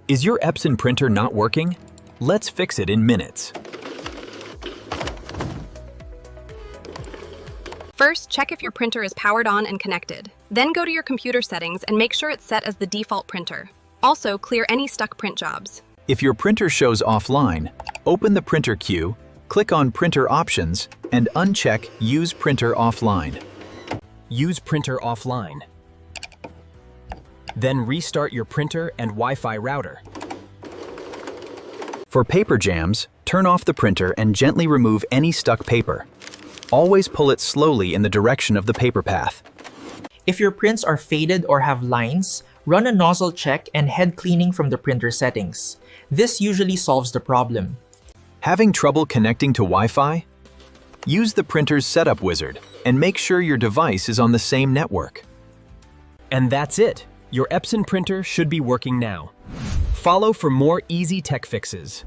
Is your Epson printer not working? Let's fix it in minutes. First, check if your printer is powered on and connected. Then go to your computer settings and make sure it's set as the default printer. Also, clear any stuck print jobs. If your printer shows offline, open the printer queue, click on Printer Options, and uncheck Use Printer Offline. Use printer offline. Then restart your printer and Wi-Fi router. For paper jams, turn off the printer and gently remove any stuck paper. Always pull it slowly in the direction of the paper path. If your prints are faded or have lines, run a nozzle check and head cleaning from the printer settings. This usually solves the problem. Having trouble connecting to Wi-Fi? Use the printer's setup wizard and make sure your device is on the same network. And that's it. Your Epson printer should be working now. Follow for more easy tech fixes.